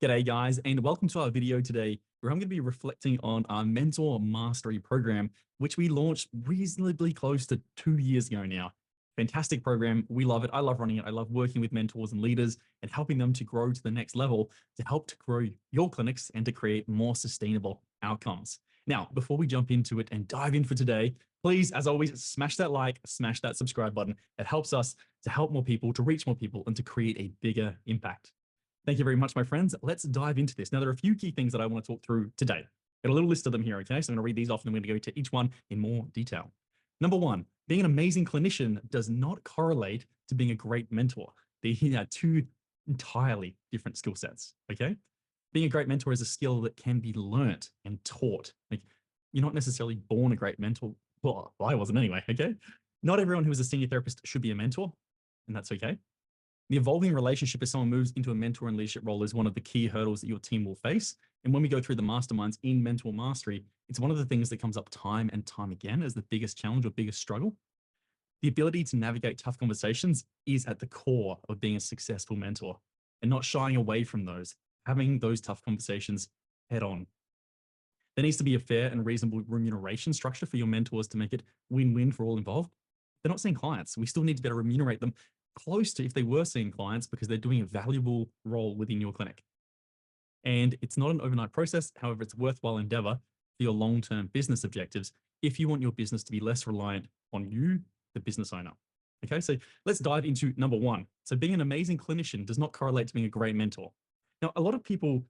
G'day guys, and welcome to our video today where I'm going to be reflecting on our Mentor Mastery program, which we launched reasonably close to 2 years ago now. Fantastic program. We love it. I love running it. I love working with mentors and leaders and helping them to grow to the next level to help to grow your clinics and to create more sustainable outcomes. Now, before we jump into it and dive in for today, please, as always, smash that like, smash that subscribe button. It helps us to help more people, to reach more people, and to create a bigger impact. Thank you very much, my friends. Let's dive into this. Now, there are a few key things that I want to talk through today. Got a little list of them here, okay? So I'm going to read these off and I'm going to go to each one in more detail. Number one, being an amazing clinician does not correlate to being a great mentor. They are two entirely different skill sets, okay? Being a great mentor is a skill that can be learnt and taught. Like, you're not necessarily born a great mentor. Well, I wasn't anyway, okay? Not everyone who is a senior therapist should be a mentor, and that's okay. The evolving relationship as someone moves into a mentor and leadership role is one of the key hurdles that your team will face. And when we go through the masterminds in Mentor Mastery, it's one of the things that comes up time and time again as the biggest challenge or biggest struggle. The ability to navigate tough conversations is at the core of being a successful mentor and not shying away from those, having those tough conversations head on. There needs to be a fair and reasonable remuneration structure for your mentors to make it win-win for all involved. They're not seeing clients. We still need to be able to remunerate them close to if they were seeing clients because they're doing a valuable role within your clinic. And it's not an overnight process. However, it's a worthwhile endeavor for your long-term business objectives if you want your business to be less reliant on you, the business owner. Okay, so let's dive into number one. So being an amazing clinician does not correlate to being a great mentor. Now, a lot of people,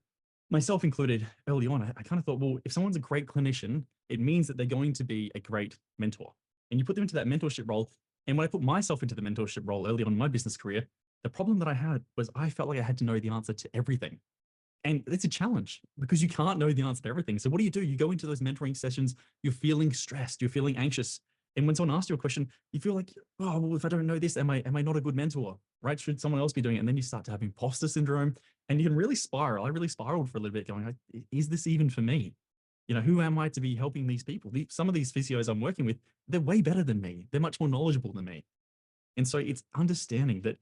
myself included, early on, I kind of thought, well, if someone's a great clinician, it means that they're going to be a great mentor. And you put them into that mentorship role. And when I put myself into the mentorship role early on in my business career, the problem that I had was I felt like I had to know the answer to everything. And it's a challenge because you can't know the answer to everything. So what do? You go into those mentoring sessions, you're feeling stressed, you're feeling anxious. And when someone asks you a question, you feel like, oh, well, if I don't know this, am I not a good mentor, right? Should someone else be doing it? And then you start to have imposter syndrome and you can really spiral. I really spiraled for a little bit going, is this even for me? You know, who am I to be helping these people? Some of these physios I'm working with, they're way better than me. They're much more knowledgeable than me. And so it's understanding that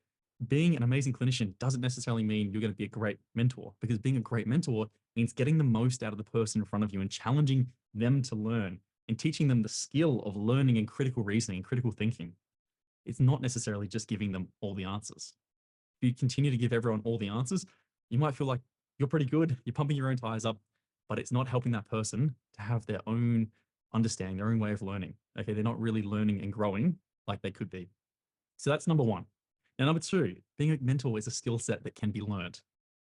being an amazing clinician doesn't necessarily mean you're going to be a great mentor, because being a great mentor means getting the most out of the person in front of you and challenging them to learn and teaching them the skill of learning and critical reasoning and critical thinking. It's not necessarily just giving them all the answers. If you continue to give everyone all the answers, you might feel like you're pretty good, you're pumping your own tires up, but it's not helping that person to have their own understanding, their own way of learning. Okay, they're not really learning and growing like they could be. So that's number one. Now, number two, being a mentor is a skill set that can be learned.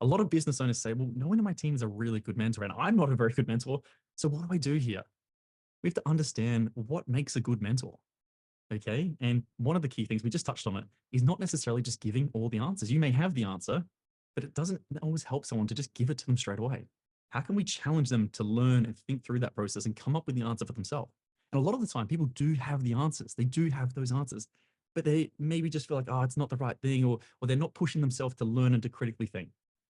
A lot of business owners say, well, no one in my team is a really good mentor, and I'm not a very good mentor. So what do I do here? We have to understand what makes a good mentor. Okay, and one of the key things, we just touched on it, is not necessarily just giving all the answers. You may have the answer, but it doesn't always help someone to just give it to them straight away. How can we challenge them to learn and think through that process and come up with the answer for themselves? And a lot of the time, people do have the answers. They do have those answers, but they maybe just feel like, oh, it's not the right thing, or they're not pushing themselves to learn and to critically think.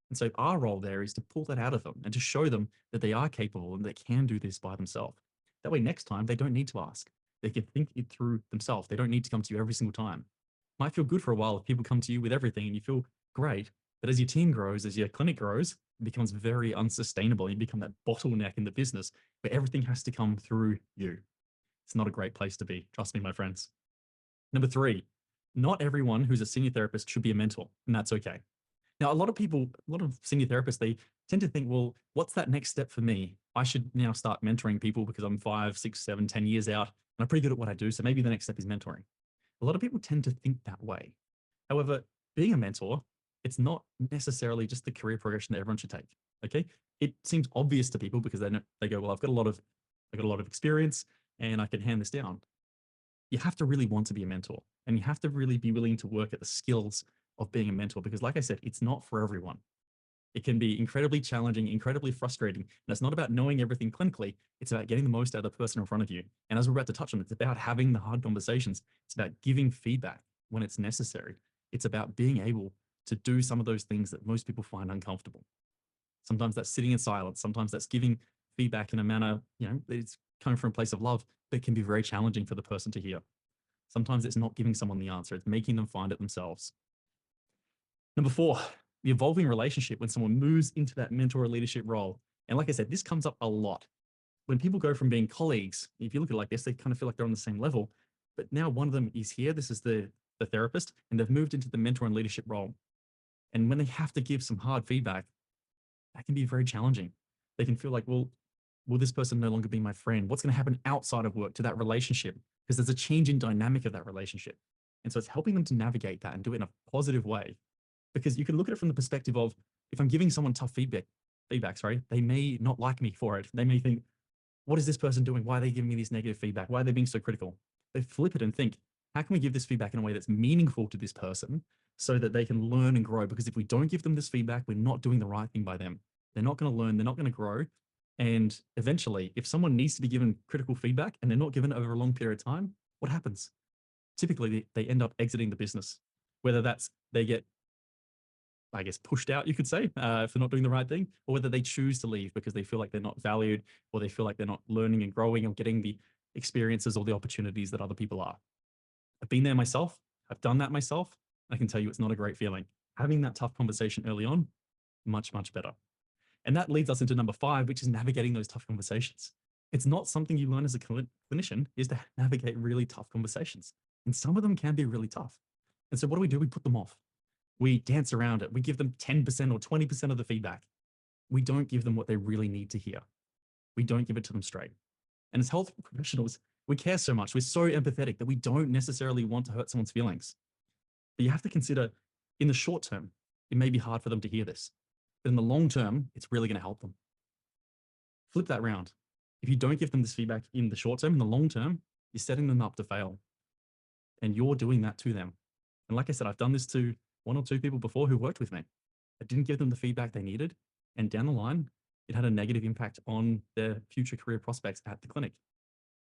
And so our role there is to pull that out of them and to show them that they are capable and they can do this by themselves. That way, next time, they don't need to ask. They can think it through themselves. They don't need to come to you every single time. Might feel good for a while if people come to you with everything and you feel great. But as your team grows, as your clinic grows, it becomes very unsustainable. You become that bottleneck in the business where everything has to come through you. It's not a great place to be. Trust me, my friends. Number three, not everyone who's a senior therapist should be a mentor, and that's okay. Now, a lot of people, a lot of senior therapists, they tend to think, well, what's that next step for me? I should now start mentoring people because I'm 5, 6, 7, 10 years out, and I'm pretty good at what I do. So maybe the next step is mentoring. A lot of people tend to think that way. However, being a mentor, it's not necessarily just the career progression that everyone should take. Okay, it seems obvious to people because they go, well, I've got a lot of experience and I can hand this down. You have to really want to be a mentor, and you have to really be willing to work at the skills of being a mentor, because like I said, it's not for everyone. It can be incredibly challenging, incredibly frustrating. And it's not about knowing everything clinically. It's about getting the most out of the person in front of you. And as we're about to touch on, it's about having the hard conversations. It's about giving feedback when it's necessary. It's about being able to do some of those things that most people find uncomfortable. Sometimes that's sitting in silence. Sometimes that's giving feedback in a manner, it's coming from a place of love, but it can be very challenging for the person to hear. Sometimes it's not giving someone the answer. It's making them find it themselves. Number four, the evolving relationship when someone moves into that mentor or leadership role. And like I said, this comes up a lot. When people go from being colleagues, if you look at it like this, they kind of feel like they're on the same level. But now one of them is here. This is the therapist, and they've moved into the mentor and leadership role. And when they have to give some hard feedback, that can be very challenging. They can feel like, well, will this person no longer be my friend? What's going to happen outside of work to that relationship? Because there's a change in dynamic of that relationship. And so it's helping them to navigate that and do it in a positive way. Because you can look at it from the perspective of, if I'm giving someone tough feedback, sorry, they may not like me for it. They may think, what is this person doing? Why are they giving me this negative feedback? Why are they being so critical? They flip it and think, how can we give this feedback in a way that's meaningful to this person so that they can learn and grow? Because if we don't give them this feedback, we're not doing the right thing by them. They're not going to learn. They're not going to grow. And eventually, if someone needs to be given critical feedback and they're not given it over a long period of time, what happens? Typically, they end up exiting the business, whether that's they get, I guess, pushed out, you could say, if they're not doing the right thing, or whether they choose to leave because they feel like they're not valued, or they feel like they're not learning and growing or getting the experiences or the opportunities that other people are. I've been there myself. I've done that myself. I can tell you it's not a great feeling. Having that tough conversation early on, much, much better. And that leads us into number 5, which is navigating those tough conversations. It's not something you learn as a clinician, is to navigate really tough conversations. And some of them can be really tough. And so what do? We put them off. We dance around it. We give them 10% or 20% of the feedback. We don't give them what they really need to hear. We don't give it to them straight. And as health professionals, we care so much. We're so empathetic that we don't necessarily want to hurt someone's feelings. But you have to consider, in the short term, it may be hard for them to hear this. But in the long term, it's really going to help them. Flip that round. If you don't give them this feedback in the short term, in the long term, you're setting them up to fail. And you're doing that to them. And like I said, I've done this to 1 or 2 people before who worked with me. I didn't give them the feedback they needed. And down the line, it had a negative impact on their future career prospects at the clinic.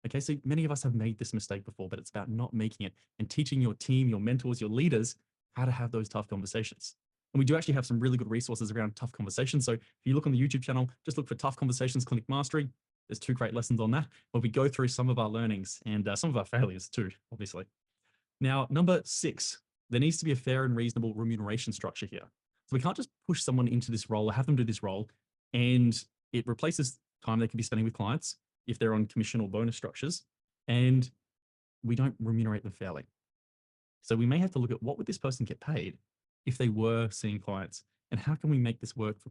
Okay, so many of us have made this mistake before, but it's about not making it and teaching your team, your mentors, your leaders, how to have those tough conversations. And we do actually have some really good resources around tough conversations. So if you look on the YouTube channel, just look for Tough Conversations Clinic Mastery. There's 2 great lessons on that, where we go through some of our learnings and some of our failures too, obviously. Now, number 6, there needs to be a fair and reasonable remuneration structure here. So we can't just push someone into this role or have them do this role, and it replaces time they could be spending with clients if they're on commission or bonus structures, and we don't remunerate them fairly. So we may have to look at, what would this person get paid if they were seeing clients, and how can we make this work for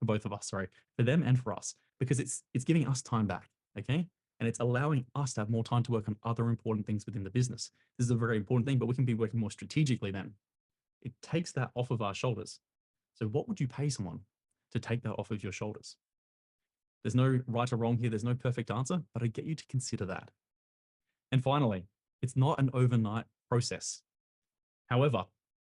both of us, sorry, for them and for us, because it's giving us time back, okay? And it's allowing us to have more time to work on other important things within the business. This is a very important thing, but we can be working more strategically then. It takes that off of our shoulders. So what would you pay someone to take that off of your shoulders? There's no right or wrong here. There's no perfect answer, but I get you to consider that. And finally, it's not an overnight process. However,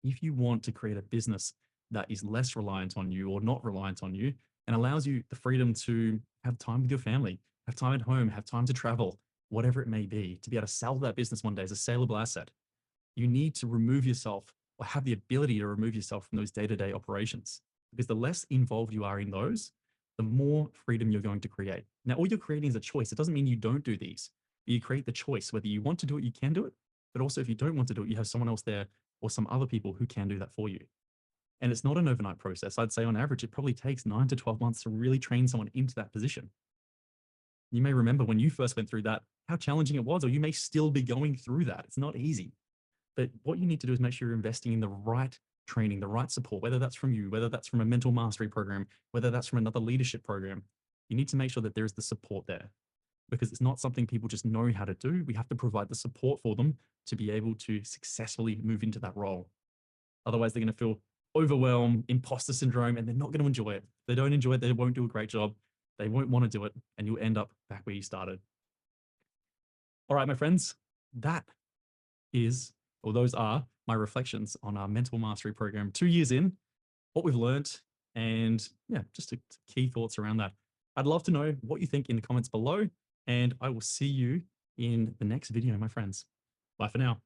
if you want to create a business that is less reliant on you or not reliant on you and allows you the freedom to have time with your family, have time at home, have time to travel, whatever it may be, to be able to sell that business one day as a saleable asset, you need to remove yourself or have the ability to remove yourself from those day-to-day operations. Because the less involved you are in those, the more freedom you're going to create. Now, all you're creating is a choice. It doesn't mean you don't do these. You create the choice. Whether you want to do it, you can do it. But also, if you don't want to do it, you have someone else there or some other people who can do that for you. And it's not an overnight process. I'd say on average, it probably takes 9 to 12 months to really train someone into that position. You may remember when you first went through that, how challenging it was, or you may still be going through that. It's not easy. But what you need to do is make sure you're investing in the right training, the right support, whether that's from you, whether that's from a mental mastery program, whether that's from another leadership program. You need to make sure that there is the support there, because it's not something people just know how to do. We have to provide the support for them to be able to successfully move into that role. Otherwise, they're going to feel overwhelmed, imposter syndrome, and they're not going to enjoy it. If they don't enjoy it, they won't do a great job. They won't want to do it, and you'll end up back where you started. All right, my friends, that is, or those are my reflections on our mental mastery program 2 years in, what we've learned, and yeah, just key thoughts around that. I'd love to know what you think in the comments below, and I will see you in the next video, my friends. Bye for now.